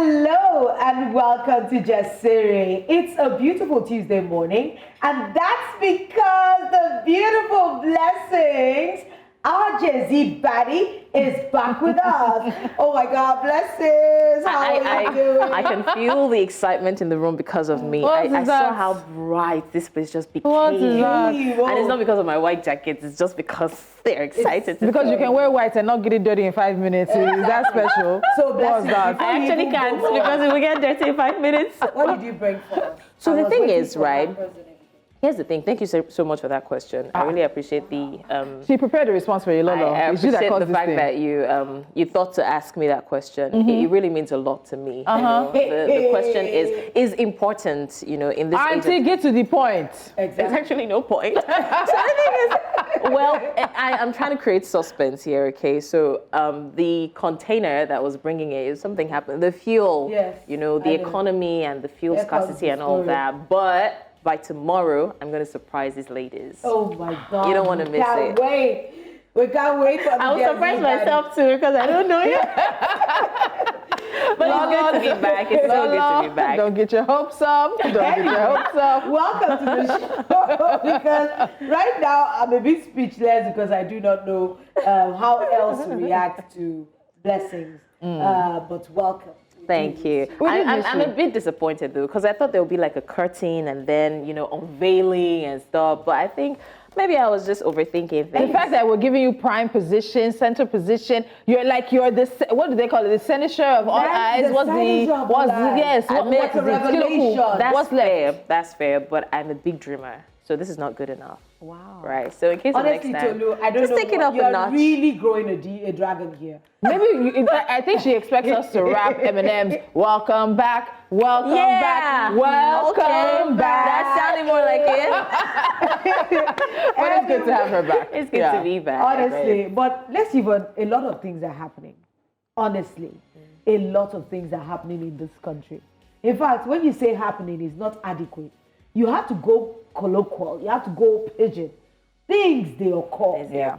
Hello and welcome to Jasiri. It's a beautiful Tuesday morning, and that's because the beautiful blessings, our Jazzy Batty, is back with us. Oh my God, blessings! How are you doing? I can feel the excitement in the room because of me. I saw how bright this place just became. What is that? And it's not because of my white jacket, it's just because they're excited. Because you can wear white and not get it dirty in 5 minutes. Is that special? So what's that? I actually can't because it will get dirty in 5 minutes. What did you bring for us? So the thing is, right? Here's the thing. Thank you so much for that question. I really appreciate the. She prepared a response for you, Lolo. I appreciate the fact that you thought to ask me that question. Mm-hmm. It really means a lot to me. Uh-huh. The question is important, in this. Auntie, get to the point. Exactly. There's actually no point. So the thing is, well, I'm trying to create suspense here. Okay, so the container that was bringing it, something happened. The fuel, yes, the economy and the fuel scarcity and all that, but. By tomorrow, I'm going to surprise these ladies. Oh my God. You don't want to miss it. Can't wait. We can't wait for the I will surprise myself too because I don't know yet. But it's good to be back. It's so good to be back. Don't get your hopes up. Don't get your hopes up. Welcome to the show because right now I'm a bit speechless because I do not know how else to react to blessings. But welcome. Thank you. I'm a bit disappointed though because I thought there would be like a curtain and then unveiling and stuff. But I think maybe I was just overthinking things. The fact that we're giving you prime position, center position, you're the what do they call it? The senator of all eyes. What's a revelation? That's fair. That's fair. But I'm a big dreamer, so this is not good enough. Wow. Right. So in case honestly, of next time, Tolu, I don't just know take it up a notch. You're really growing a dragon here. Maybe I think she expects us to rap Eminem's "Welcome Back, Welcome Back, Welcome Back." That sounded more like it. But it's good to have her back. It's good to be back. Honestly, but let's even a lot of things are happening. Honestly, a lot of things are happening in this country. In fact, when you say happening, it's not adequate. You have to go colloquial. You have to go pidgin. Things they occur. Yeah.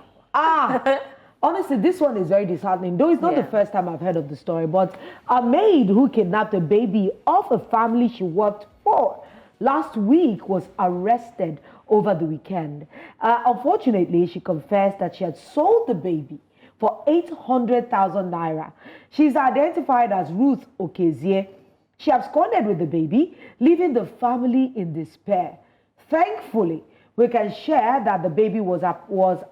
Honestly, this one is very disheartening. Though it's not the first time I've heard of the story, but a maid who kidnapped a baby of a family she worked for last week was arrested over the weekend. Unfortunately, she confessed that she had sold the baby for 800,000 naira. She's identified as Ruth Okezie. She absconded with the baby, leaving the family in despair. Thankfully, we can share that the baby was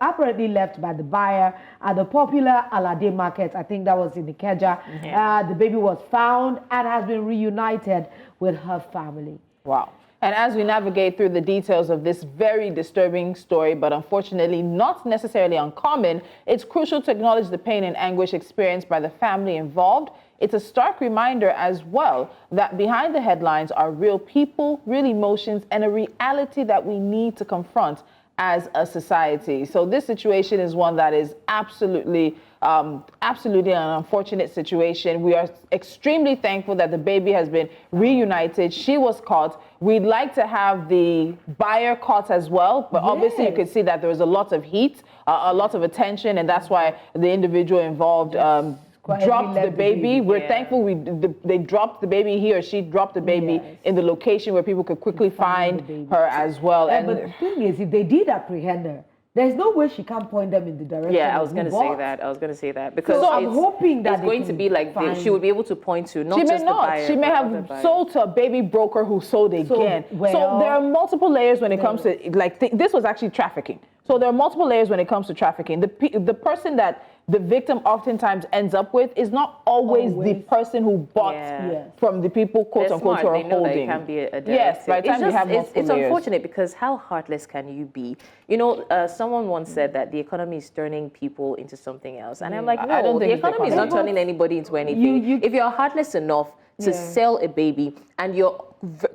apparently left by the buyer at the popular Alade market. I think that was in Ikeja. Yeah. The baby was found and has been reunited with her family. Wow. And as we navigate through the details of this very disturbing story, but unfortunately not necessarily uncommon, it's crucial to acknowledge the pain and anguish experienced by the family involved. It's a stark reminder as well that behind the headlines are real people, real emotions, and a reality that we need to confront as a society. So this situation is one that is absolutely an unfortunate situation. We are extremely thankful that the baby has been reunited. She was caught. We'd like to have the buyer caught as well, but obviously you could see that there was a lot of heat, a lot of attention, and that's why the individual involved dropped the baby. We're thankful they dropped the baby, he or she dropped the baby in the location where people could quickly find her as well. Yeah, but the thing is, if they did apprehend her, there's no way she can't point them in the direction. Yeah, I was going to say that. Because so I'm hoping that it's going to be like she would be able to point to not just the buyer. She may have sold to a baby broker who sold again. So there are multiple layers when it comes to this was actually trafficking. So there are multiple layers when it comes to trafficking. The person that the victim oftentimes ends up with is not always the person who bought from the people, quote unquote, who are holding. It can be a directive. Yes, by the time you have multiple it's unfortunate because how heartless can you be? Someone once said that the economy is turning people into something else. And I'm like, no, the economy is not turning anybody into anything. If you're heartless enough to sell a baby and you're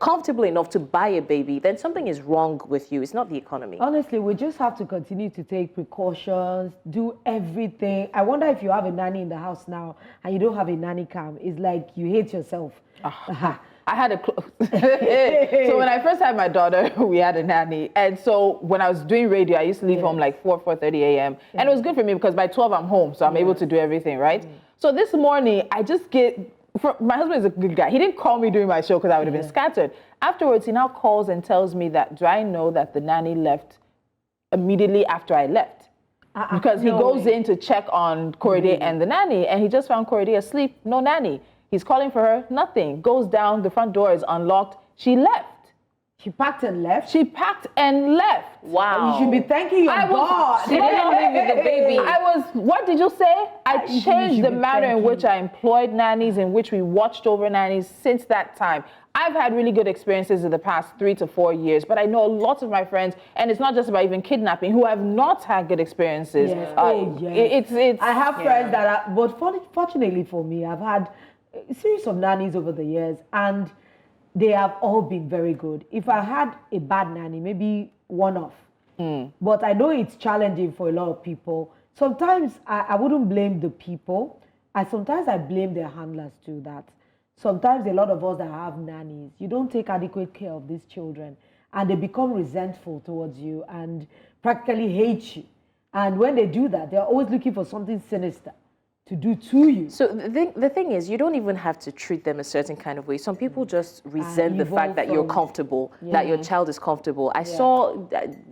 comfortable enough to buy a baby, then something is wrong with you. It's not the economy. Honestly, we just have to continue to take precautions, do everything. I wonder if you have a nanny in the house now and you don't have a nanny cam. It's like you hate yourself. I had so when I first had my daughter, we had a nanny. And so when I was doing radio, I used to leave home like 4:30 a.m. And it was good for me because by 12 I'm home. So I'm able to do everything, right? So this morning, I just get my husband is a good guy. He didn't call me during my show because I would have been scattered. Afterwards, he now calls and tells me that, do I know that the nanny left immediately after I left? Because he goes in to check on Korede and the nanny, and he just found Korede asleep, no nanny. He's calling for her, nothing. Goes down, the front door is unlocked. She left. She packed and left? She packed and left. Wow. You should be thanking your God. She didn't leave with the baby. What did you say? I changed the manner in which I employed nannies, in which we watched over nannies since that time. I've had really good experiences in the past 3 to 4 years, but I know lots of my friends, and it's not just about even kidnapping, who have not had good experiences. Yes. I have friends that are, but fortunately for me, I've had a series of nannies over the years, and they have all been very good. If I had a bad nanny, maybe one-off. But I know it's challenging for a lot of people. Sometimes I wouldn't blame the people. Sometimes I blame their handlers too. That sometimes a lot of us that have nannies, you don't take adequate care of these children, and they become resentful towards you and practically hate you. And when they do that, they're always looking for something sinister to do to you. So the thing is, you don't even have to treat them a certain kind of way. Some people just resent the fact that you're comfortable, that your child is comfortable. I saw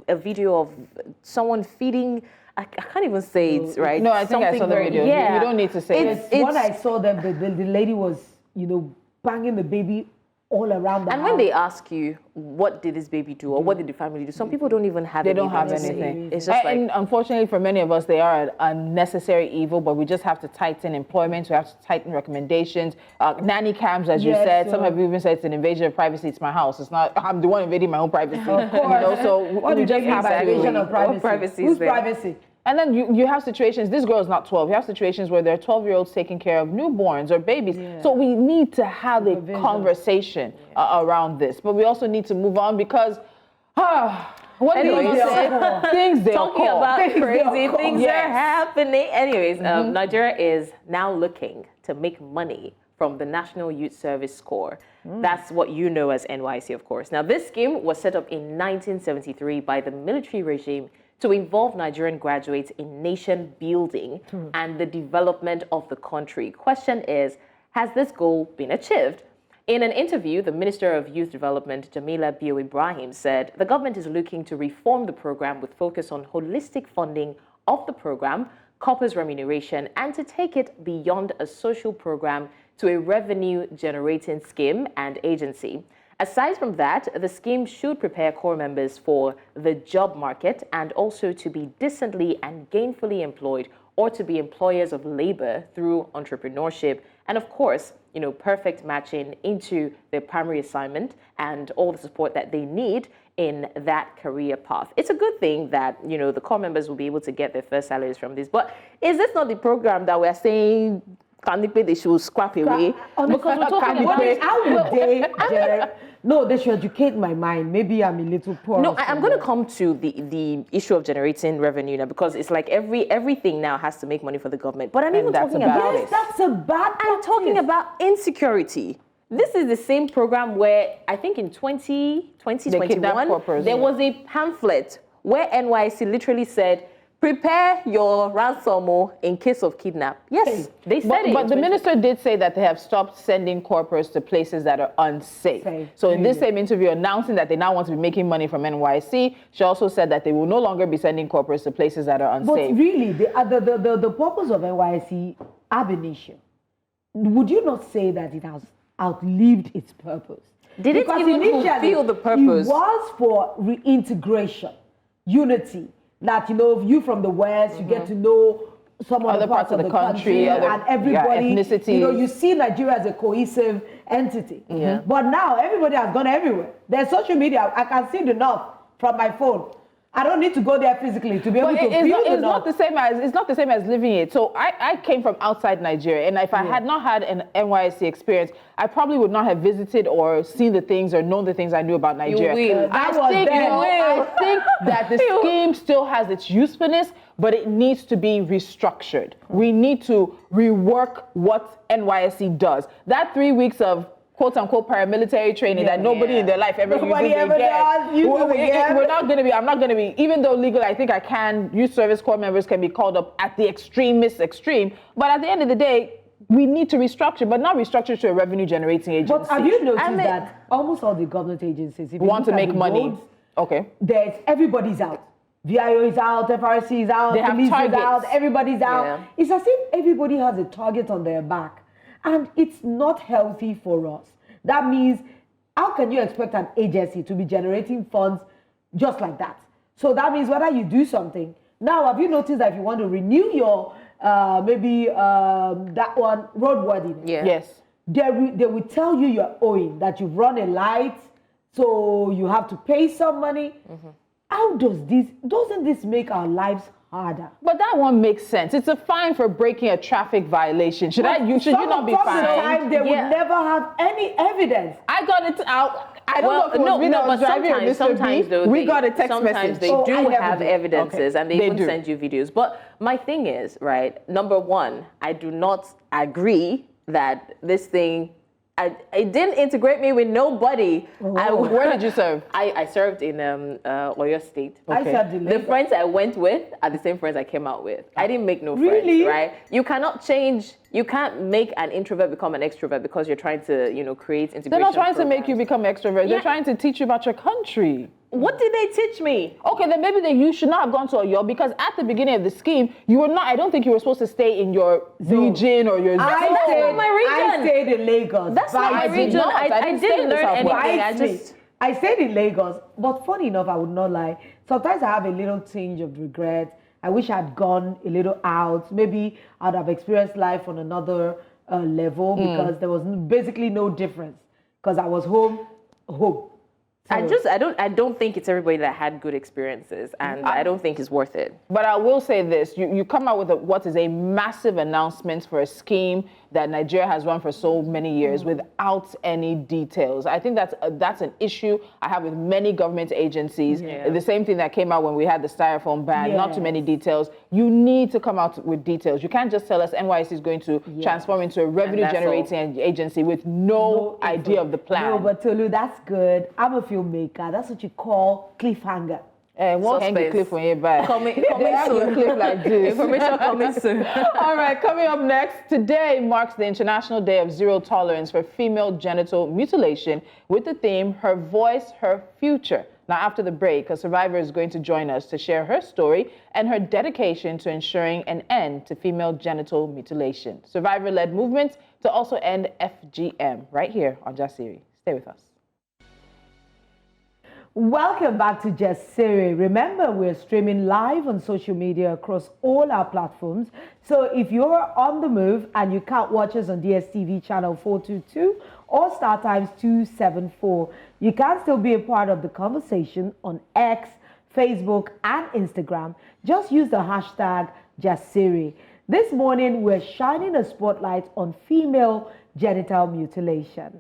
a video of someone feeding, I can't even say it, right? No, I think I saw the video. Yeah. You don't need to say it. When I saw them, the lady was, banging the baby all around the house. And when they ask you, what did this baby do or what did the family do? Some people don't even have They don't have anything. It's just and unfortunately for many of us, they are a necessary evil, but we just have to tighten employment. We have to tighten recommendations. Nanny cams, as you said, some have even said it's an invasion of privacy. It's my house. It's not, I'm the one invading my own privacy. Of course. So what we do just you mean have by to. invasion of privacy? Whose privacy? And then you have situations, this girl is not 12, you have situations where there are 12-year-olds taking care of newborns or babies. So we need to have a conversation around this. But we also need to move on because, what do you say? Things they'll Talking call. about crazy things are happening. Anyways, Nigeria is now looking to make money from the National Youth Service Corps. That's what you know as NYSC, of course. Now, this scheme was set up in 1973 by the military regime to involve Nigerian graduates in nation building and the development of the country. Question is, has this goal been achieved? In an interview, the Minister of Youth Development, Jamila Bio Ibrahim, said the government is looking to reform the program with focus on holistic funding of the program, corpus remuneration, and to take it beyond a social program to a revenue-generating scheme and agency. Aside from that, the scheme should prepare Corps members for the job market and also to be decently and gainfully employed or to be employers of labor through entrepreneurship. And of course, perfect matching into their primary assignment and all the support that they need in that career path. It's a good thing that, the Corps members will be able to get their first salaries from this. But is this not the program that we're saying they should scrap away? Because we're talking about how would they No, they should educate my mind. Maybe I'm a little poor. No, I'm going to come to the issue of generating revenue now, because it's like everything now has to make money for the government. But I'm even talking about this. That's a bad practice. I'm talking about insecurity. This is the same program where I think in 2021 there was a pamphlet where NYSC literally said, prepare your ransom in case of kidnap. Yes, they said it. But the minister did say that they have stopped sending corpers to places that are unsafe. So in this same interview, announcing that they now want to be making money from NYSC, she also said that they will no longer be sending corpers to places that are unsafe. But really, the purpose of NYSC ab initio, would you not say that it has outlived its purpose? Did it even fulfill the purpose? It was for reintegration, unity. That, you from the West, you get to know some other parts of the country and everybody, ethnicities. You see Nigeria as a cohesive entity. But now everybody has gone everywhere. There's social media. I can see the north from my phone. I don't need to go there physically to be able to feel the north. It's not the same as living it. So I came from outside Nigeria, and if I had not had an NYSC experience, I probably would not have visited or seen the things or known the things I knew about Nigeria. You will. I think that the scheme still has its usefulness, but it needs to be restructured. We need to rework what NYSC does. That 3 weeks of quote-unquote paramilitary training that nobody in their life ever uses again. We're not going to be, I'm not going to be, even though legally I think I can, youth service corps members can be called up at the extreme, but at the end of the day, we need to restructure, but not restructure to a revenue-generating agency. But have you noticed that almost all the government agencies, if you want to make money? roads, okay. Everybody's out. VIO is out, FRC is out, police is out, everybody's out. Yeah. It's as if everybody has a target on their back. And it's not healthy for us. That means, how can you expect an agency to be generating funds just like that? So that means whether you do something. Now, have you noticed that if you want to renew your, that one, roadworthiness? Yeah. Yes. They will tell you you're owing, that you've run a light, so you have to pay some money. Mm-hmm. How doesn't this make our lives harder? But that one makes sense. It's a fine for breaking a traffic violation. Should you not be fined? Time they would never have any evidence. I got it out. I don't know if it was me that was driving or sometimes though, we got a text sometimes message. They do have evidences, and they even send you videos. But my thing is, right, number one, I do not agree that this thing, it didn't integrate me with nobody. Where did you serve? I served in Oyo State. Okay. I served in the friends I went with are the same friends I came out with. I didn't make no friends, right? You can't make an introvert become an extrovert because you're trying to, create integration. They're not trying programs. to make you become extrovert. They're trying to teach you about your country. What did they teach me? Okay, then maybe you should not have gone to Oyo because at the beginning of the scheme, you were not. I don't think you were supposed to stay in your region or your. That's not my region. I stayed in Lagos. That's not my region. I didn't learn anything. I stayed in Lagos, but funny enough, I would not lie. Sometimes I have a little tinge of regret. I wish I'd gone a little out. Maybe I'd have experienced life on another level because there was basically no difference because I was home. So I don't think it's everybody that had good experiences, and I don't think it's worth it. But I will say this: you come out with what is a massive announcement for a scheme that Nigeria has run for so many years without any details. I think that's an issue I have with many government agencies. Yeah. The same thing that came out when we had the styrofoam ban, not too many details. You need to come out with details. You can't just tell us NYSC is going to transform into a revenue-generating agency with no idea of the plan. No, but Tolu, that's good. I'm a filmmaker. That's what you call cliffhanger. What can you cliff when you're back? Coming soon. Cliff like this. Information coming soon. All right, coming up next, today marks the International Day of Zero Tolerance for Female Genital Mutilation with the theme, Her Voice, Her Future. Now, after the break, a survivor is going to join us to share her story and her dedication to ensuring an end to female genital mutilation. Survivor-led movements to also end FGM, right here on Jasiri. Stay with us. Welcome back to Jasiri. Remember, we're streaming live on social media across all our platforms. So if you're on the move and you can't watch us on DSTV channel 422 or StarTimes 274, you can still be a part of the conversation on X, Facebook, and Instagram. Just use the hashtag Jasiri. This morning, we're shining a spotlight on female genital mutilation.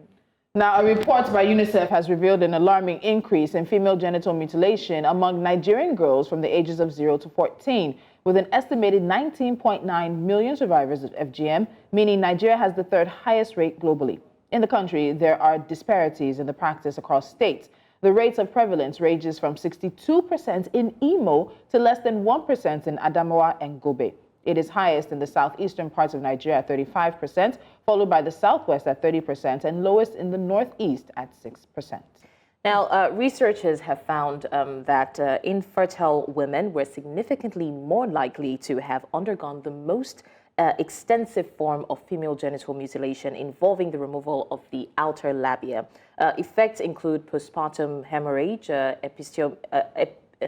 Now, a report by UNICEF has revealed an alarming increase in female genital mutilation among Nigerian girls from the ages of 0 to 14, with an estimated 19.9 million survivors of FGM, meaning Nigeria has the third highest rate globally. In the country, there are disparities in the practice across states. The rates of prevalence ranges from 62% in Imo to less than 1% in Adamawa and Gombe. It is highest in the southeastern parts of Nigeria at 35%, followed by the southwest at 30%, and lowest in the northeast at 6%. Now, researchers have found that infertile women were significantly more likely to have undergone the most extensive form of female genital mutilation involving the removal of the outer labia. Effects include postpartum hemorrhage,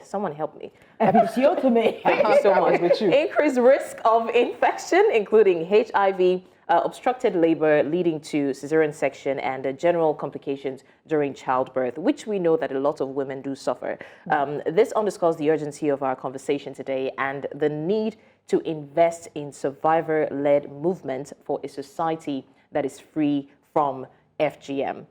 someone help me. Episiotomy. Thank you so much. With you. Increased risk of infection, including HIV, obstructed labor leading to cesarean section, and general complications during childbirth, which we know that a lot of women do suffer. This underscores the urgency of our conversation today and the need to invest in survivor-led movement for a society that is free from FGM.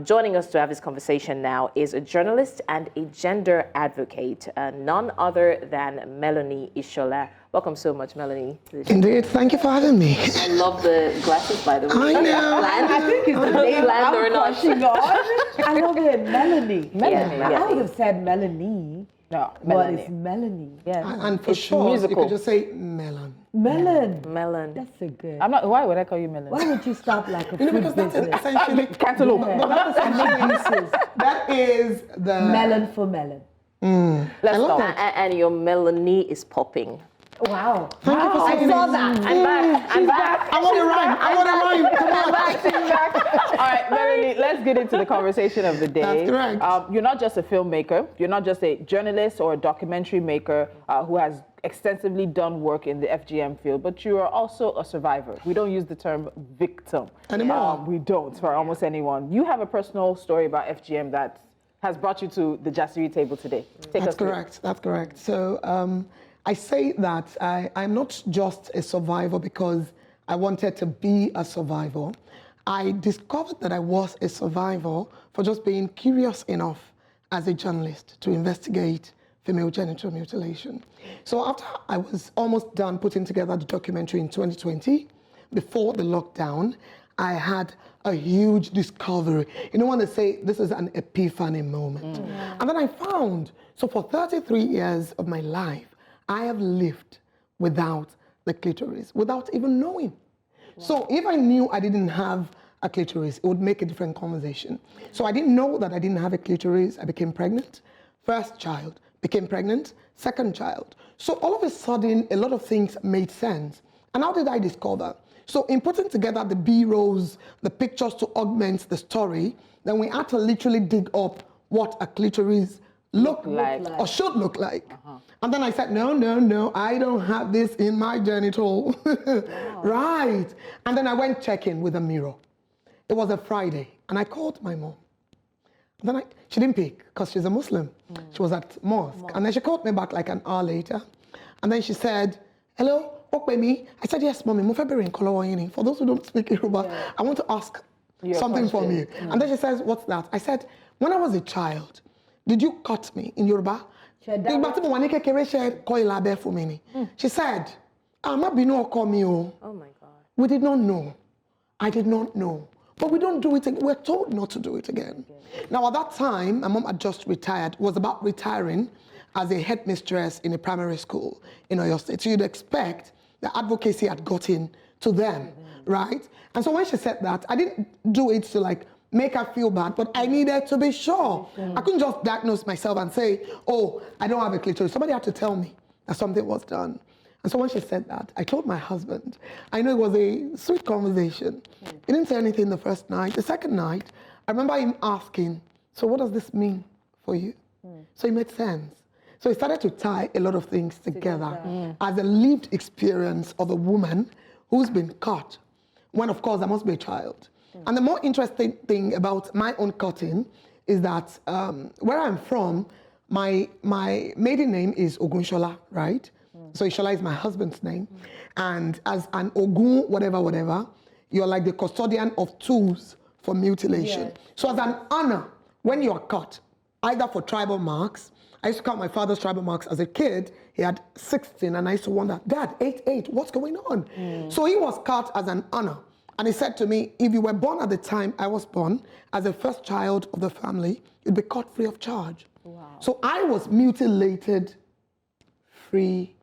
Joining us to have this conversation now is a journalist and a gender advocate, none other than Melony Ishola. Welcome so much, Melony. Indeed, thank you for having me. I love the glasses, by the way. I know. I think it's the name I'm crushing on. I love it, Melony. Melony. I would have said Melony. No, What Melony. is Melony? Yes. And for It's sure, musical. you could just say melon. Melon. Melon. That's a good. I'm not. Why would I call you Melony? Why would you start like a You know, food because that's business? essentially Cantaloupe. that is the Melon for melon. Let's love start. And your Melony is popping. Wow. Thank you for I saying saw it. that. I'm back. I'm back. I want to rhyme. Come on. All right, Melony, let's get into the conversation of the day. That's correct. You're not just a filmmaker. You're not just a journalist or a documentary maker who has extensively done work in the FGM field, but you are also a survivor. We don't use the term victim Anymore. We don't for almost anyone. You have a personal story about FGM that has brought you to the Jasiri table today. Take us That's through. correct. That's correct. So I say that I'm not just a survivor because I wanted to be a survivor. I discovered that I was a survivor for just being curious enough as a journalist to investigate female genital mutilation. So after I was almost done putting together the documentary in 2020, before the lockdown, I had a huge discovery. You know when they say this is an epiphany moment. And then I found, so for 33 years of my life, I have lived without the clitoris, without even knowing. So if I knew I didn't have a clitoris, it would make a different conversation. So I didn't know that I didn't have a clitoris. I became pregnant. First child, became pregnant. Second child. So all of a sudden, a lot of things made sense. And how did I discover? So in putting together the B-rolls, the pictures to augment the story, then we had to literally dig up what a clitoris look like or should look like. And then I said, no, I don't have this in my genital. Right. And then I went checking with a mirror. It was a Friday, and I called my mom. And then she didn't pick because she's a Muslim. She was at mosque. And then she called me back like an hour later. And then she said, hello, me. I said, yes, mommy. For those who don't speak Yoruba, I want to ask something from you. And then she says, what's that? I said, when I was a child, did you cut me in Yoruba? She said, Oh my God. we did not know. I did not know. But we don't do it again. We're told not to do it again. Now, at that time, my mom had just retired, was about retiring as a headmistress in a primary school in Oyo State. So you'd expect the advocacy had gotten to them, right? And so when she said that, I didn't do it to like make her feel bad, but I needed to be sure. I couldn't just diagnose myself and say, oh, I don't have a clitoris. Somebody had to tell me that something was done. And so when she said that, I told my husband. I know it was a sweet conversation. He didn't say anything the first night. The second night, I remember him asking, so what does this mean for you? So it made sense. So he started to tie a lot of things together as a lived experience of a woman who's been caught, when of course there must be a child. And the more interesting thing about my own cutting is that where I'm from, my maiden name is Ogunshola, right? So Ishola is my husband's name. And as an Ogun, whatever, you're like the custodian of tools for mutilation. Yes. So as an honor, when you are cut, either for tribal marks, I used to count my father's tribal marks as a kid. He had 16, and I used to wonder, Dad, 8, what's going on? So he was cut as an honor. And he said to me, if you were born at the time I was born, as the first child of the family, you'd be cut free of charge. Wow. So I was mutilated free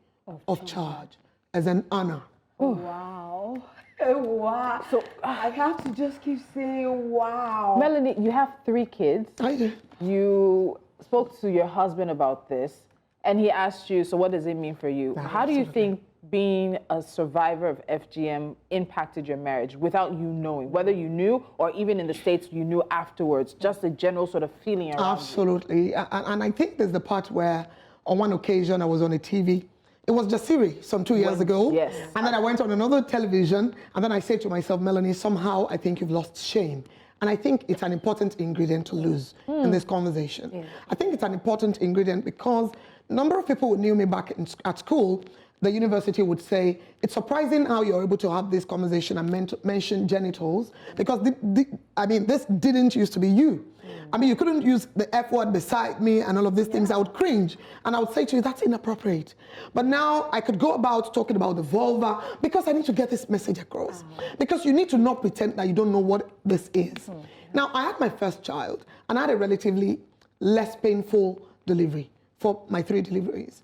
of charge as an honor. Oh. Wow. Wow. So I have to just keep saying wow. Melony, you have 3 kids. I do. You spoke to your husband about this, and he asked you, so what does it mean for you? How do you think being a survivor of FGM impacted your marriage without you knowing, whether you knew or even in the States you knew afterwards, just a general sort of feeling around Absolutely. You? And I think there's the part where on one occasion I was on a TV. It was Jasiri some 2 years ago. Yes. And then I went on another television, and then I said to myself, Melony, somehow I think you've lost shame. And I think it's an important ingredient to lose in this conversation. Yeah. I think it's an important ingredient because a number of people who knew me back at school, the university would say, it's surprising how you're able to have this conversation and mention genitals, because this didn't used to be you. I mean, you couldn't use the F word beside me and all of these things. I would cringe. And I would say to you, that's inappropriate. But now I could go about talking about the vulva because I need to get this message across. Because you need to not pretend that you don't know what this is. Now, I had my first child, and I had a relatively less painful delivery for my 3 deliveries,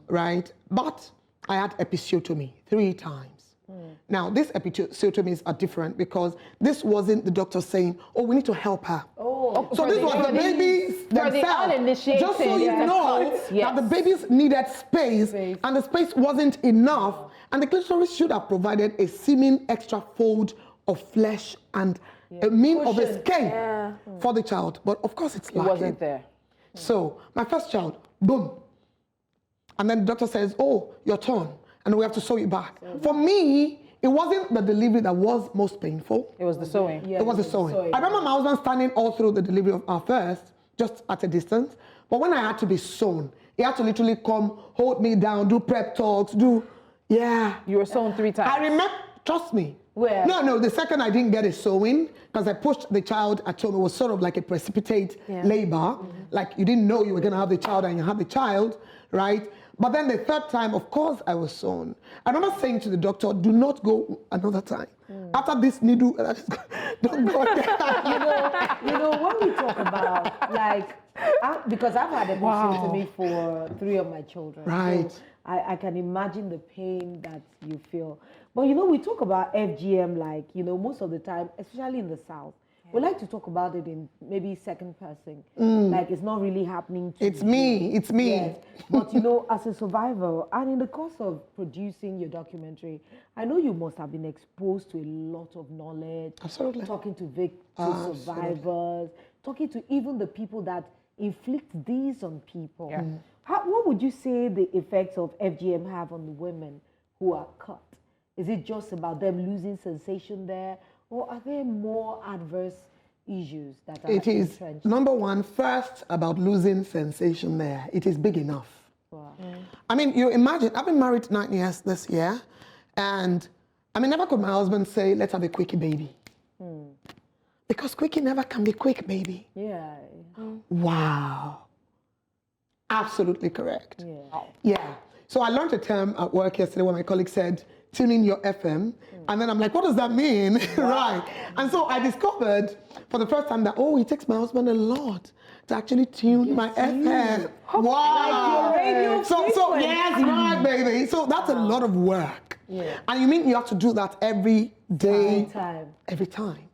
right? But I had episiotomy 3 times. Now, these episiotomies are different because this wasn't the doctor saying, oh, we need to help her. So this was the babies themselves. Just so you know that the babies needed space and the space wasn't enough, and the clitoris should have provided a seeming extra fold of flesh and a means of escape for the child. But of course it's lacking. It wasn't there. So my first child, boom. And then the doctor says, oh, you're torn, and we have to sew you back. For me, it wasn't the delivery that was most painful. It was the sewing. It was the sewing. I remember my husband standing all through the delivery of our first, just at a distance. But when I had to be sewn, he had to literally come, hold me down, do prep talks, You were sewn 3 times. I remember, trust me. Where? No, the second I didn't get a sewing, because I pushed the child at home. It was sort of like a precipitate labor. Like you didn't know you were going to have the child and you had the child, right? But then the 3rd time, of course, I was sewn. I remember saying to the doctor, do not go another time. After this needle, don't go again. You know, when we talk about, like, because I've had episiotomy for 3 of my children. Right. So I can imagine the pain that you feel. But, you know, we talk about FGM, like, you know, most of the time, especially in the South, we like to talk about it in maybe second person. Like, it's not really happening to It's me. Yes. But, you know, as a survivor, and in the course of producing your documentary, I know you must have been exposed to a lot of knowledge. Absolutely. Talking to survivors, talking to even the people that inflict these on people. Yeah. What would you say the effects of FGM have on the women who are cut? Is it just about them losing sensation there? Or are there more adverse issues that are entrenched? It is, number one, first about losing sensation there. It is big enough. Wow. I mean, you imagine, I've been married 9 years this year, and I mean, never could my husband say, let's have a quickie baby. Because quickie never can be quick, baby. Yeah. Wow. Absolutely correct. Yeah. So I learned a term at work yesterday when my colleague said, tune in your FM. And then I'm like, what does that mean? Right. And so I discovered for the first time that, it takes my husband a lot to actually tune my FM. Wow. Like your radio so yes, right, baby. So that's a lot of work. Yeah. And you mean you have to do that every day? Every time. Every time.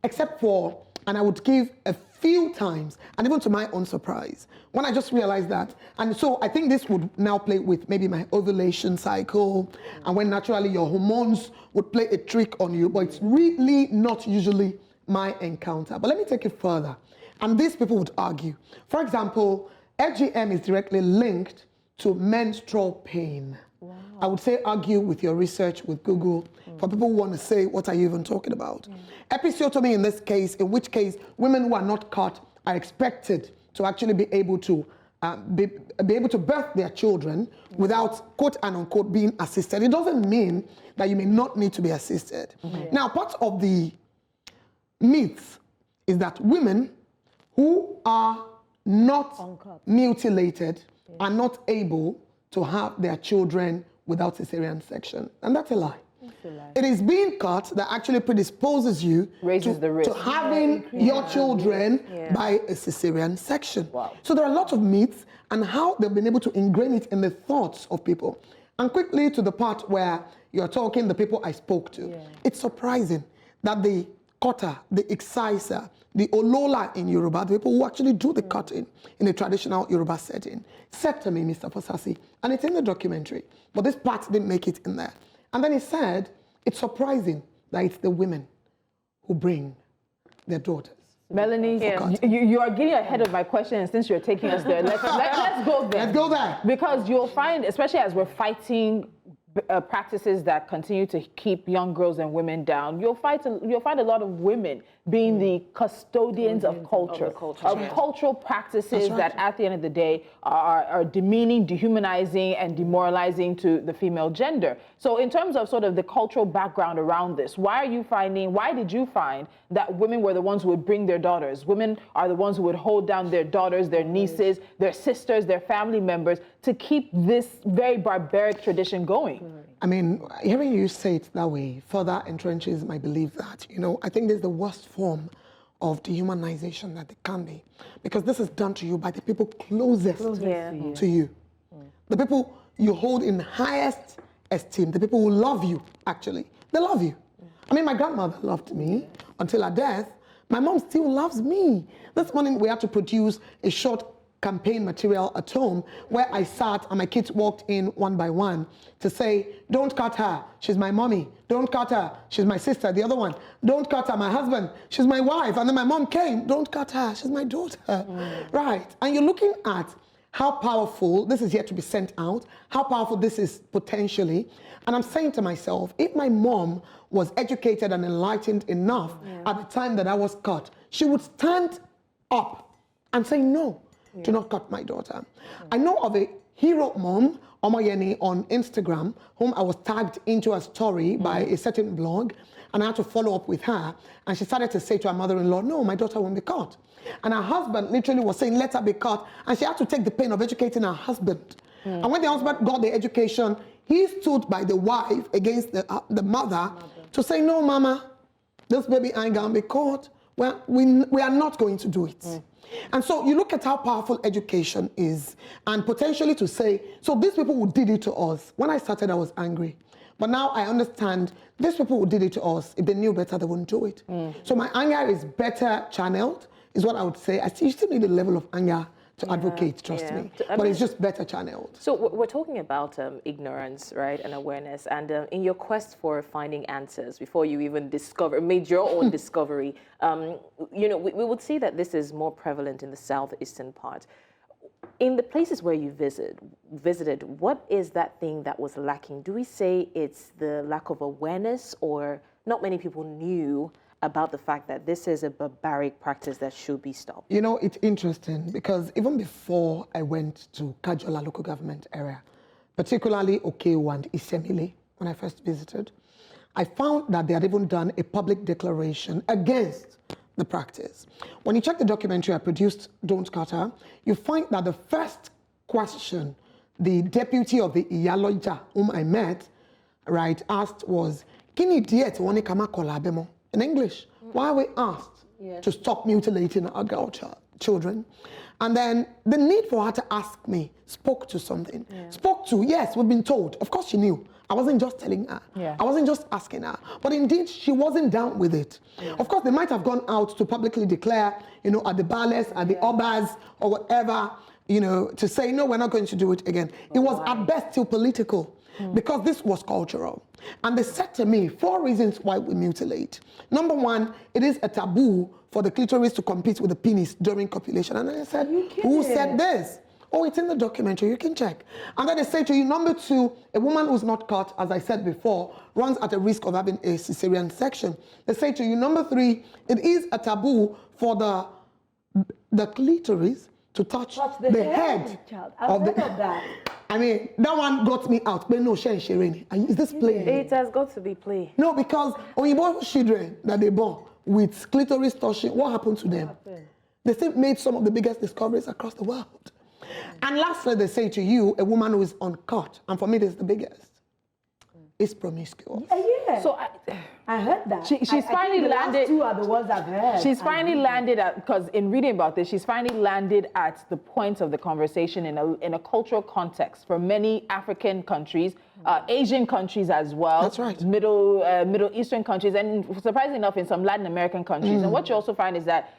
Except for, and I would give a few times, and even to my own surprise, when I just realized that. And so I think this would now play with maybe my ovulation cycle, and when naturally your hormones would play a trick on you, but it's really not usually my encounter. But let me take it further. And these people would argue. For example, FGM is directly linked to menstrual pain. Wow. I would say argue with your research with Google. For people who want to say, what are you even talking about? Episiotomy in this case, in which case women who are not cut are expected to actually be able to be able to birth their children without, quote and unquote, being assisted. It doesn't mean that you may not need to be assisted. Now, part of the myth is that women who are not mutilated are not able to have their children without cesarean section. And that's a lie. It is being cut that actually predisposes you to having your children by a cesarean section. Wow. So there are a lot of myths and how they've been able to ingrain it in the thoughts of people. And quickly to the part where you're talking, the people I spoke to. It's surprising that the cutter, the exciser, the olola in Yoruba, the people who actually do the cutting in a traditional Yoruba setting, said to me, Mr. Fasasi, and it's in the documentary, but this part didn't make it in there. And then he said, it's surprising that it's the women who bring their daughters. Melony, you are getting ahead of my question, and since you're taking us there, let's go there. Let's go there. Because you'll find, especially as we're fighting practices that continue to keep young girls and women down, you'll find a lot of women being the custodians of culture, of cultural practices that at the end of the day are demeaning, dehumanizing, and demoralizing to the female gender. So in terms of sort of the cultural background around this, why did you find that women were the ones who would bring their daughters? Women are the ones who would hold down their daughters, their nieces, their sisters, their family members to keep this very barbaric tradition going. I mean, hearing you say it that way further entrenches my belief that, I think this is the worst form of dehumanization that there can be, because this is done to you by the people closest to you. The people you hold in highest esteem, the people who love you, actually. They love you. I mean, my grandmother loved me until her death. My mom still loves me. This morning, we had to produce a short campaign material at home where I sat and my kids walked in one by one to say, don't cut her, she's my mommy. Don't cut her, she's my sister. The other one, don't cut her, my husband, she's my wife. And then my mom came, don't cut her, she's my daughter. Right, and you're looking at how powerful this is yet to be sent out, how powerful this is potentially. And I'm saying to myself, if my mom was educated and enlightened enough at the time that I was cut, she would stand up and say, no, do not cut my daughter. I know of a hero mom, Omoyeni, on Instagram, whom I was tagged into a story by a certain blog, and I had to follow up with her. And she started to say to her mother-in-law, no, my daughter won't be cut. And her husband literally was saying, let her be cut. And she had to take the pain of educating her husband. And when the husband got the education, he stood by the wife against the mother to say, no, mama, this baby ain't gonna be caught. Well, we are not going to do it. And so you look at how powerful education is, and potentially to say, so these people who did it to us, when I started, I was angry. But now I understand these people who did it to us, if they knew better, they wouldn't do it. So my anger is better channeled, is what I would say. I still need a level of anger to advocate, trust me. But it's just better channeled. So we're talking about ignorance, right, and awareness. And in your quest for finding answers before you even made your own discovery, you know, we would see that this is more prevalent in the southeastern part. In the places where you visited, what is that thing that was lacking? Do we say it's the lack of awareness, or not many people knew about the fact that this is a barbaric practice that should be stopped? You know, it's interesting because even before I went to Kajola local government area, particularly Okewo and Isemile, when I first visited, I found that they had even done a public declaration against the practice. When you check the documentary I produced, Don't Cut Her, you find that the first question the deputy of the Iyaloja, whom I met, right, asked was, Kini diet wani kama kolabemo? In English, why are we asked to stop mutilating our girl children? And then the need for her to ask me spoke to something. Spoke to, yes, we've been told. Of course she knew. I wasn't just telling her. I wasn't just asking her. But indeed, she wasn't down with it. Of course, they might have gone out to publicly declare, you know, at the bales, at the obas, or whatever, you know, to say, no, we're not going to do it again. It was at best still political. Because this was cultural. And they said to me 4 reasons why we mutilate. Number one, it is a taboo for the clitoris to compete with the penis during copulation. And I said, who said this? Oh, it's in the documentary, you can check. And then they say to you, number two, a woman who's not cut, as I said before, runs at a risk of having a cesarean section. They say to you, number three, it is a taboo for the clitoris to touch the head of that. I mean, that one got me out. But no, Shireen, is this play? It has got to be play. No, because when you born children that they born with clitoris touching, what happened to them? They still made some of the biggest discoveries across the world. And lastly, they say to you, a woman who is uncut, and for me, this is the biggest, is promiscuous. So I heard that. She's finally landed. The last two are the ones I've heard. She's finally landed at, because in reading about this, she's finally landed at the point of the conversation in a cultural context for many African countries, Asian countries as well. That's right. Middle Eastern countries, and surprisingly enough, in some Latin American countries. And what you also find is that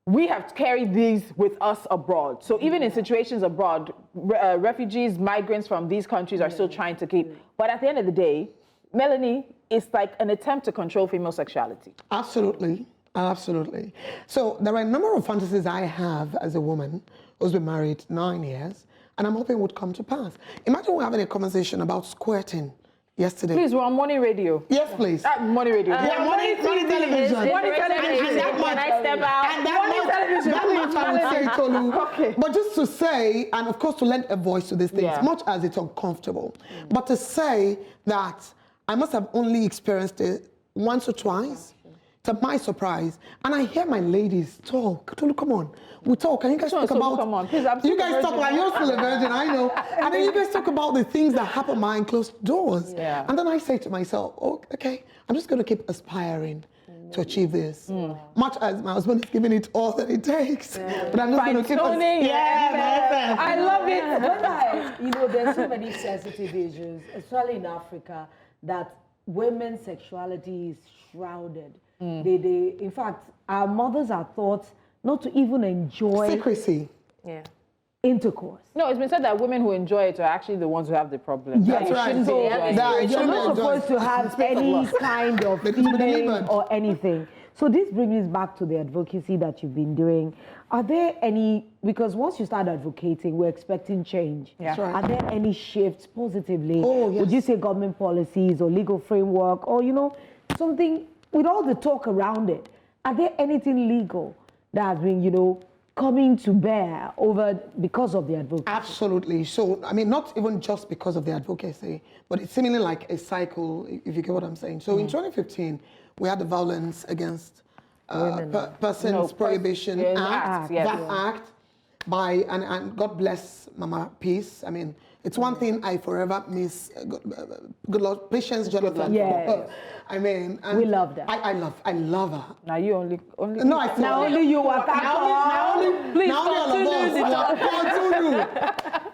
we have carried these with us abroad. So even in situations abroad, refugees, migrants from these countries are still trying to keep. But at the end of the day, Melony, it's like an attempt to control female sexuality. Absolutely. Absolutely. So there are a number of fantasies I have as a woman who's been married 9 years, and I'm hoping would come to pass. Imagine we're having a conversation about squirting yesterday. Please, we're on morning radio. Yes, please. Morning radio. Morning television. Morning television. And that much, I step out. And that much I would say, Tolu. Okay. But just to say, and of course to lend a voice to these things, much as it's uncomfortable, but to say that I must have only experienced it once or twice, to my surprise. And I hear my ladies talk. Tolu, come on. We talk. Can you guys talk about... Come on. Please, you guys talk like you're still a virgin, I know. And then you guys talk about the things that happen behind closed doors. And then I say to myself, oh, okay, I'm just going to keep aspiring to achieve this. Much as my husband is giving it all that it takes. But I'm just going to keep it. Yeah, I love it. There's so many sensitive issues, especially in Africa, that women's sexuality is shrouded. In fact, our mothers are taught not to even enjoy secrecy. Yeah. Intercourse. No, it's been said that women who enjoy it are actually the ones who have the problem. Yes, right. You're not supposed to have any kind of feeling or anything. So this brings us back to the advocacy that you've been doing. Are there any, because once you start advocating, we're expecting change. Yeah. Right. Are there any shifts positively? Oh, yes. Would you say government policies or legal framework or, something with all the talk around it? Are there anything legal that has been, coming to bear because of the advocacy? Absolutely. So, I mean, not even just because of the advocacy, but it's seemingly like a cycle, if you get what I'm saying. So in 2015, we had the Violence Against Persons Prohibition Act, Act by, and God bless Mama Peace. I mean, it's one thing I forever miss, good Lord, Patience Jonathan. Yeah. I mean, we love that. I love her. Now you only no, I now only you are please continue.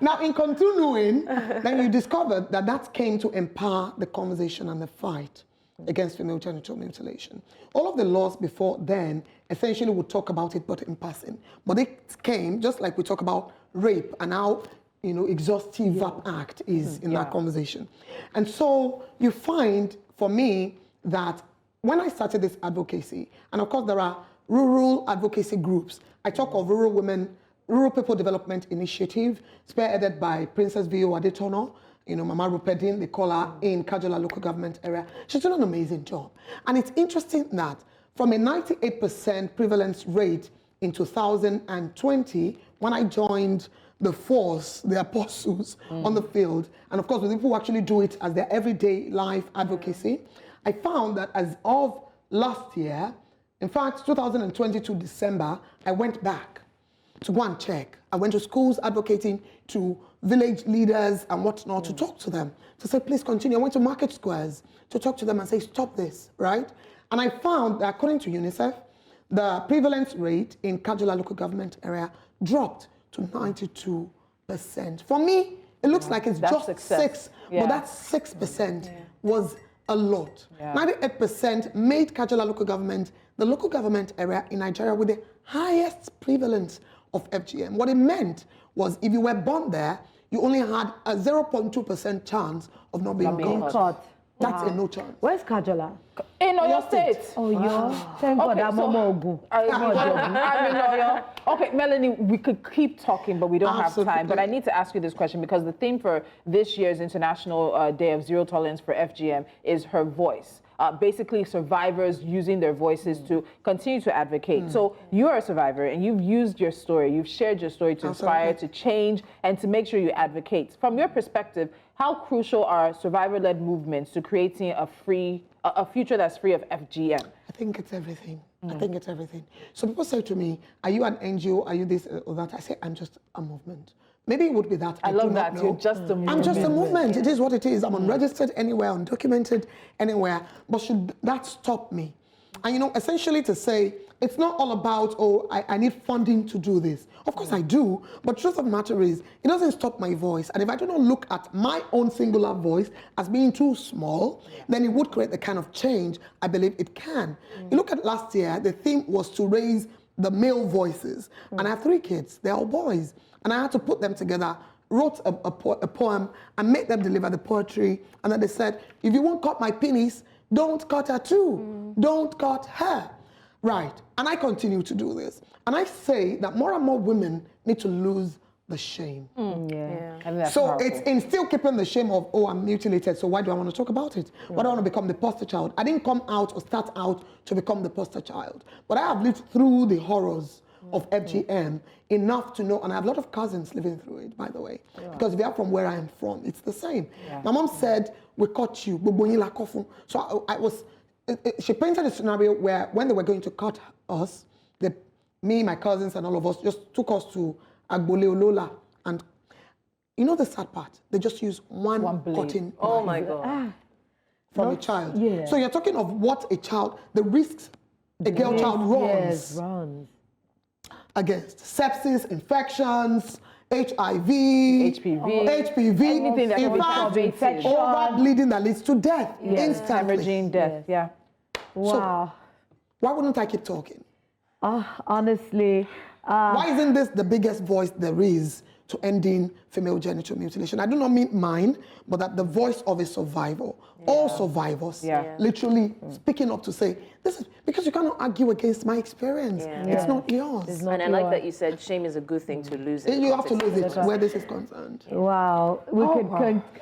Now, in continuing, then you discovered that came to empower the conversation and the fight against female genital mutilation. All of the laws before then essentially would talk about it, but in passing. But it came, just like we talk about rape and how exhaustive VAP Act is in that conversation. And so you find, for me, that when I started this advocacy, and of course there are rural advocacy groups, I talk of Rural People Development Initiative, spearheaded by Princess V.O. Adetono, Mama Rupedin, they call her, in Kajola local government area. She's doing an amazing job. And it's interesting that from a 98% prevalence rate in 2020, when I joined the force, the apostles on the field, and of course the people who actually do it as their everyday life advocacy, I found that as of last year, in fact 2022 December, I went back to go and check. I went to schools advocating, to village leaders and whatnot, to talk to them, to say, please continue. I went to market squares to talk to them and say, stop this, right? And I found that according to UNICEF, the prevalence rate in Kajola local government area dropped to 92%. For me, it looks like it's just success. 6, but that 6% was a lot. 98% made Kajola local government the local government area in Nigeria with the highest prevalence of FGM. What it meant was if you were born there, you only had a 0.2% chance of not being caught. That's a no chance. Where's Kajola? In Oyo State. Oh, yeah. Thank God I'm Ogun. Okay, Melony, we could keep talking, but we don't have time. But I need to ask you this question because the theme for this year's International Day of Zero Tolerance for FGM is her voice. Basically, survivors using their voices to continue to advocate. So you're a survivor and you've used your story, you've shared your story to inspire, to change, and to make sure you advocate. From your perspective, how crucial are survivor-led movements to creating a future that's free of FGM? I think it's everything. I think it's everything. So people say to me, are you an NGO? Are you this or that? I say, I'm just a movement. Maybe it would be that. I love that. You're just a movement. I'm just a movement. It is what it is. I'm unregistered anywhere, undocumented anywhere. But should that stop me? And essentially to say, it's not all about, I need funding to do this. Of course I do, but truth of the matter is, it doesn't stop my voice. And if I do not look at my own singular voice as being too small, then it would create the kind of change I believe it can. You look at last year, the theme was to raise the male voices. And I have 3 kids, they're all boys. And I had to put them together, wrote a poem, and made them deliver the poetry. And then they said, if you won't cut my penis, don't cut her too. Don't cut her. Right. And I continue to do this. And I say that more and more women need to lose the shame. So powerful. It's in still keeping the shame of, I'm mutilated, so why do I want to talk about it? Why do I want to become the poster child? I didn't come out or start out to become the poster child. But I have lived through the horrors of FGM enough to know, and I have a lot of cousins living through it, by the way, because if you are from where I am from, it's the same. My mom said, we caught you. So I was, she painted a scenario where when they were going to cut us, me, my cousins, and all of us just took us to Agboleolola, and you know the sad part? They just use one cutting. Oh my God. From a child. So you're talking of what a child, the risks a girl child runs. Yes, runs. Against sepsis, infections, HIV, HPV, anything that can be infection, over bleeding that leads to death instantly. Hemorrhaging death, Wow. So, why wouldn't I keep talking? Honestly. Why isn't this the biggest voice there is to ending female genital mutilation? I do not mean mine, but that the voice of a survivor, all survivors, literally speaking up to say, this is because you cannot argue against my experience. It's not yours. It's not yours. I like that you said shame is a good thing to lose it. You have to lose it where this is concerned. Wow.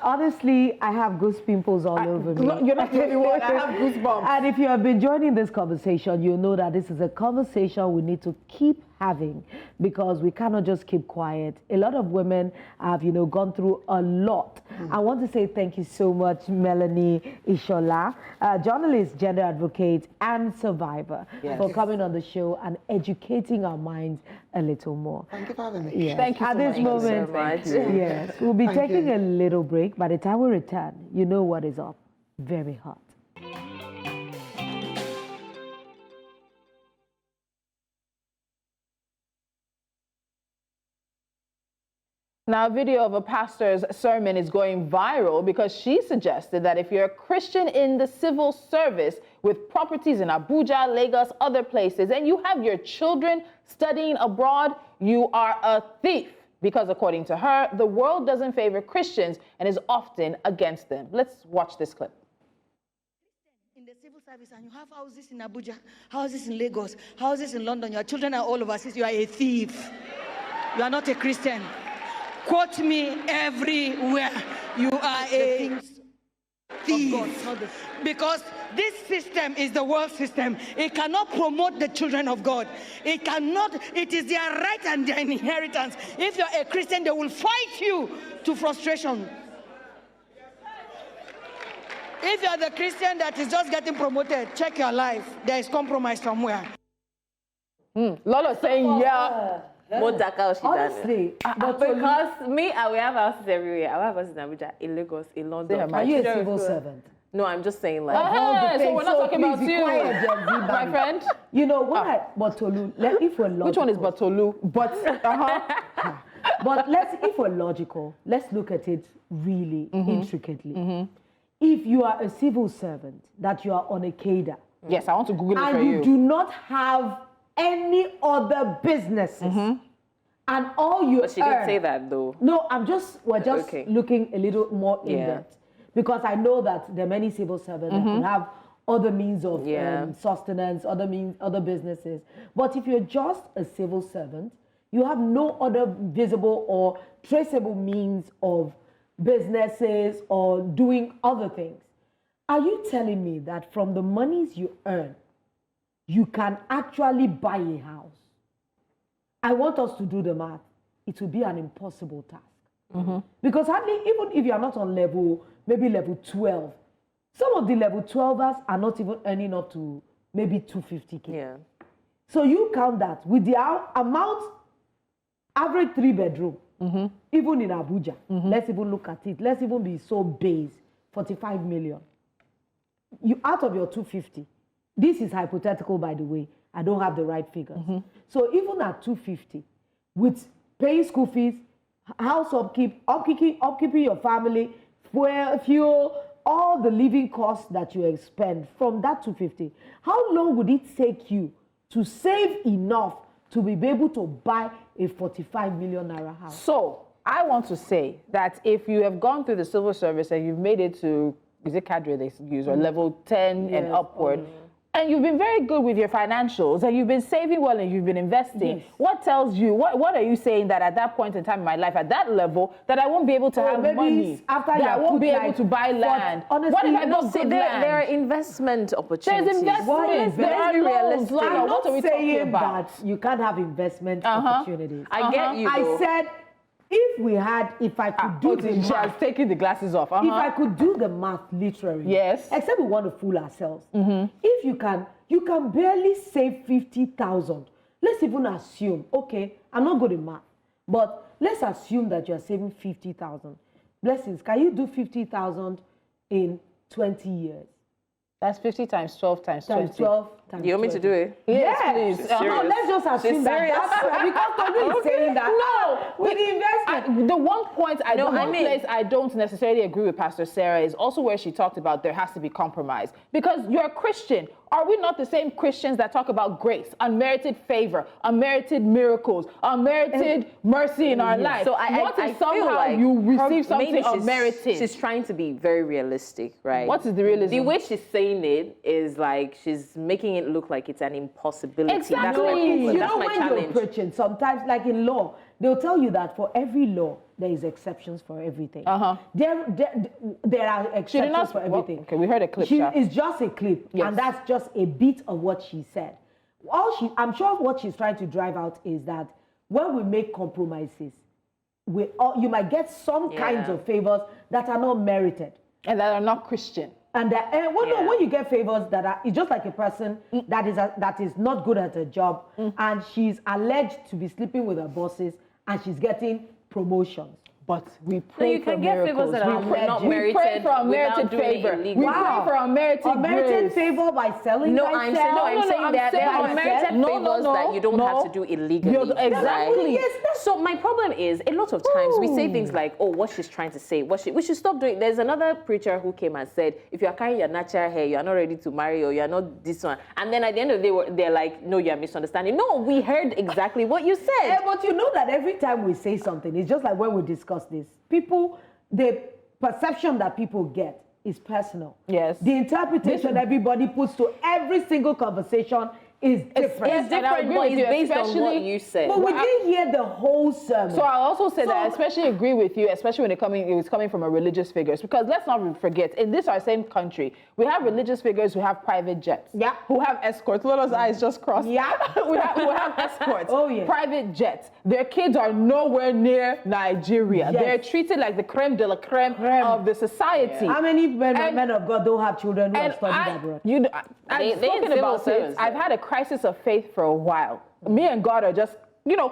Honestly, I have goose pimples all over me. You're not the only one. I have goosebumps. And if you have been joining this conversation, you know that this is a conversation we need to keep having because we cannot just keep quiet. A lot of women have, gone through a lot. I want to say thank you so much, Melony Ishola, journalist, gender advocate, and survivor, for coming on the show and educating our minds a little more. Thank you for having me. Yes. Thank you At this moment, yes, we'll be taking a little break. By the time we return, you know what is up. Very hot. Now, a video of a pastor's sermon is going viral because she suggested that if you're a Christian in the civil service with properties in Abuja, Lagos, other places, and you have your children studying abroad, you are a thief. Because according to her, the world doesn't favor Christians and is often against them. Let's watch this clip. In the civil service, and you have houses in Abuja, houses in Lagos, houses in London, your children are all overseas, you are a thief. You are not a Christian. Quote me everywhere. You are a thief. Because this system is the world system. It cannot promote the children of God. It cannot. It is their right and their inheritance. If you're a Christian, they will fight you to frustration. If you're the Christian that is just getting promoted, check your life. There is compromise somewhere. Lolo saying, yeah. Honestly, because me, I will have houses everywhere. I will have houses in Abuja, in Lagos, in London. Are you a civil servant? No, I'm just saying like. So we're not talking about you, my friend. You know what? Botolu. If we're logical, which one is Botolu? But but if we're logical, let's look at it really intricately. If you are a civil servant, that you are on a cadre. Yes, I want to Google it for you. you. And you do not have any other businesses. And all you But she didn't say that though. No, we're just looking a little more in depth. Because I know that there are many civil servants that can have other means of sustenance, other businesses. But if you're just a civil servant, you have no other visible or traceable means of businesses or doing other things. Are you telling me that from the monies you earn, you can actually buy a house? I want us to do the math. It will be an impossible task. Because hardly, even if you are not on maybe level 12, some of the level 12ers are not even earning up to maybe 250K. Yeah. So you count that with the amount, average 3-bedroom, even in Abuja. Let's even look at it. Let's even be so base, 45 million. You out of your 250. This is hypothetical, by the way. I don't have the right figures. So even at 250, with paying school fees, house upkeep, upkeeping your family, fuel, all the living costs that you expend from that 250, how long would it take you to save enough to be able to buy a 45 million naira house? So I want to say that if you have gone through the civil service and you've made it to, is it cadre they use, or level 10 and upward, and you've been very good with your financials, and you've been saving well, and you've been investing. What tells you, what are you saying that at that point in time in my life, at that level, that I won't be able to have money, after that I won't be able to buy land? Honestly, what if I don't see there are investment opportunities. There's investments, there are loans. I'm What are we not talking saying about? that you can't have investment opportunities. I get you, though. I said, if I could do the math. She has taken the glasses off. If I could do the math literally. Yes. Except we want to fool ourselves. If you can barely save 50,000. Let's even assume, okay, I'm not good at math, but let's assume that you're saving 50,000. Blessings, can you do 50,000 in 20 years? That's 50 times 12 times 20. 12 times You want me to do it? Yes, please. No, let's just assume that that's right, because Tolu is saying that. No, with the investment. The one point I don't necessarily agree with Pastor Sarah is also where she talked about there has to be compromise. Because you're a Christian. Are we not the same Christians that talk about grace, unmerited favor, unmerited miracles, unmerited mercy in our lives? So what if somehow you receive something unmerited? She's trying to be very realistic, right? What is the realism? The way she's saying it is like she's making it look like it's an impossibility. Exactly. That's my problem. You That's know, my when challenge. you're preaching, sometimes, like in law, they'll tell you that for every law, there is exceptions for everything. There are exceptions for everything. Okay, we heard a clip. It's just a clip, and that's just a bit of what she said. I'm sure what she's trying to drive out is that when we make compromises, you might get some kinds of favors that are not merited. And that are not Christian. And when you get favors that are, it's just like a person that is not good at a job, and she's alleged to be sleeping with her bosses, and she's getting promotions. But we pray for miracles. That are not we pray for unmerited favor. We pray for unmerited favor by selling. I'm saying that there are unmerited favors that you don't have to do illegally. Exactly. Right? So my problem is a lot of times we say things like, "Oh, what she's trying to say, we should stop doing." There's another preacher who came and said, "If you are carrying your natural hair, you are not ready to marry, or you are not this one." And then at the end of the day, they're like, "No, you are misunderstanding." No, we heard exactly what you said. But you know that every time we say something, it's just like when we discuss this. The perception that people get is personal. Yes. The interpretation everybody puts to every single conversation is different. It's different, but it's based on what you said. But we didn't hear the whole sermon. So I also say that I especially agree with you, especially when it was coming from a religious figures, because let's not forget, in this our same country, we have religious figures who have private jets, who have escorts. Lola's eyes just crossed. Yeah, who have escorts. Oh yeah, private jets. Their kids are nowhere near Nigeria. Yes. They're treated like the creme de la creme of the society. How many men of God don't have children who have studied abroad? I've spoken about it. I've had a crisis of faith for a while. Me and God are just,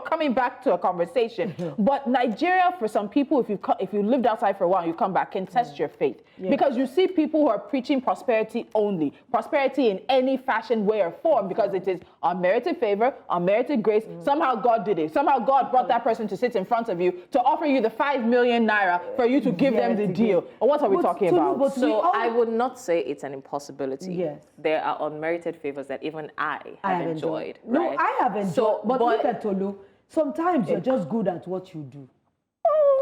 coming back to a conversation. But Nigeria, for some people, if you lived outside for a while, you come back, can test your faith. Because you see people who are preaching prosperity only. Prosperity in any fashion, way, or form, because it is unmerited favor, unmerited grace. Somehow God did it. Somehow God brought that person to sit in front of you to offer you the 5 million naira for you to give them the deal. Or what are we talking about? So I would not say it's an impossibility. Yes. There are unmerited favors that even I have enjoyed. Right? No, I have enjoyed. But look at Tolu. Sometimes you're just good at what you do.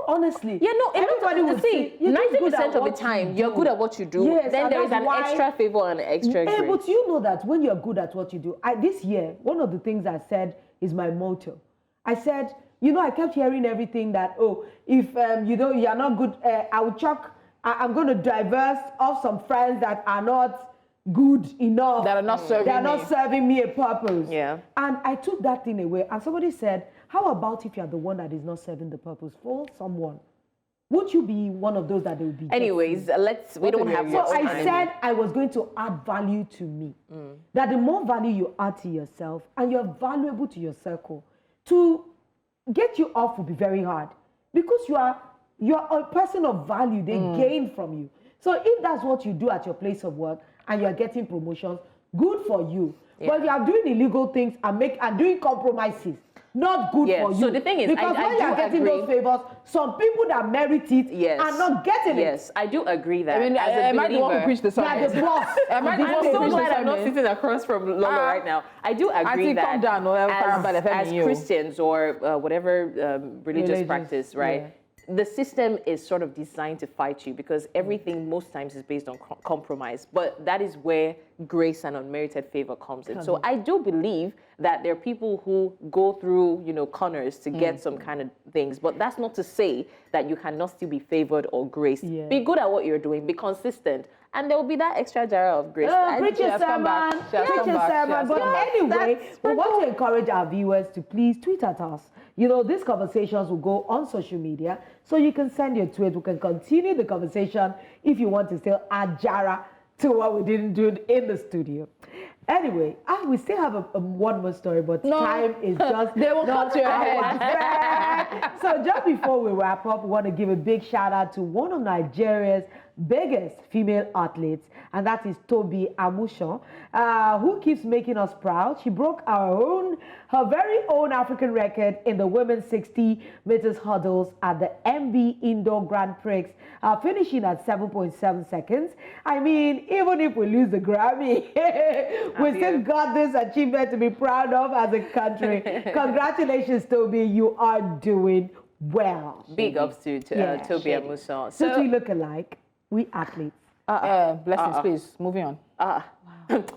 Honestly. Yeah, no, everybody will see 90% of the time you're good at what you do. Yes, then there is an extra favor and an extra grace. But you know that when you're good at what you do, this year, one of the things I said is my motto. I said, I kept hearing everything that, if you're not good, I'm going to diverse off some friends that are not good enough. That are not serving me a purpose. Yeah. And I took that thing away. And somebody said, how about if you're the one that is not serving the purpose for someone? Would you be one of those that they will be? Anyways, we don't have so I said I was going to add value to me. That the more value you add to yourself and you're valuable to your circle, to get you off will be very hard. Because you're a person of value, they gain from you. So if that's what you do at your place of work and you're getting promotions, good for you. Yeah. But you are doing illegal things and doing compromises. Not good for you. So the thing is, because when you're getting those favors, some people that merit it are not getting it. Yes, I do agree that. I mean, am I the one who preached the sermon? Yeah, the boss. I'm so glad I'm not sitting across from Lola right now. I do agree that as Christians or whatever religious practice, right? Yeah. The system is sort of designed to fight you because everything most times is based on compromise. But that is where grace and unmerited favor comes in. So I do believe that there are people who go through, corners to get some kind of things. But that's not to say that you cannot still be favored or graced. Yeah. Be good at what you're doing. Be consistent. And there will be that extra jar of grace. Preach your sermon. But anyway, we want to encourage our viewers to please tweet at us. These conversations will go on social media, so you can send your tweet. We can continue the conversation if you want to still add jara to what we didn't do in the studio. Anyway, we still have one more story, but time is just... They will cut your head. So just before we wrap up, we want to give a big shout out to one of Nigeria's biggest female athletes, and that is Toby Amushon, who keeps making us proud. She broke her very own African record in the women's 60 meters hurdles at the MB Indoor Grand Prix, finishing at 7.7 seconds. I mean, even if we lose the Grammy, we still got this achievement to be proud of as a country. Congratulations, Toby. You are doing well. Big ups to Toby Amushon. Since we look alike, we athletes. Blessings, please. Moving on.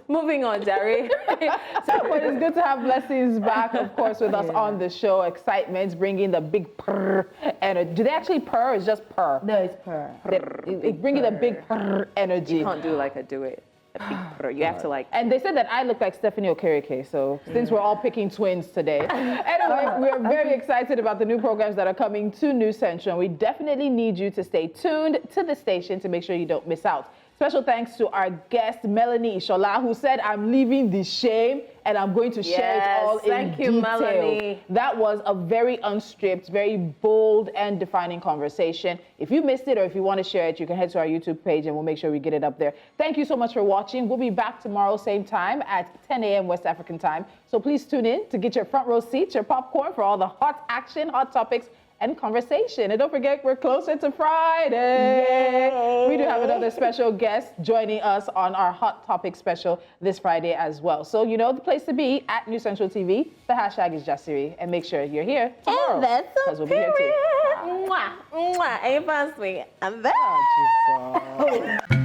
Moving on, Jerry. But it's good to have Blessings back, of course, with us on the show. Excitement, bringing the big purr energy. Do they actually purr or is just purr? No, it's purr. Bringing the big purr energy. You can't do like a do it. A big purr. You have to like. And they said that I look like Stephanie Okereke, so since we're all picking twins today. Anyway, we're very excited about the new programs that are coming to News Central. We definitely need you to stay tuned to the station to make sure you don't miss out. Special thanks to our guest, Melony Ishola, who said, I'm leaving the shame and I'm going to share it all in detail. Thank you, Melony. That was a very unstripped, very bold and defining conversation. If you missed it or if you want to share it, you can head to our YouTube page and we'll make sure we get it up there. Thank you so much for watching. We'll be back tomorrow, same time at 10 a.m. West African time. So please tune in to get your front row seats, your popcorn for all the hot action, hot topics, and conversation. And don't forget, we're closer to Friday. Yay. We do have another special guest joining us on our Hot Topic special this Friday as well. So you know the place to be at News Central TV. The hashtag is Jasiri. And make sure you're here tomorrow. And that's because we'll be here too. Mwah, mwah. Ain't fun, sweet. I'm there. Oh, Jesus.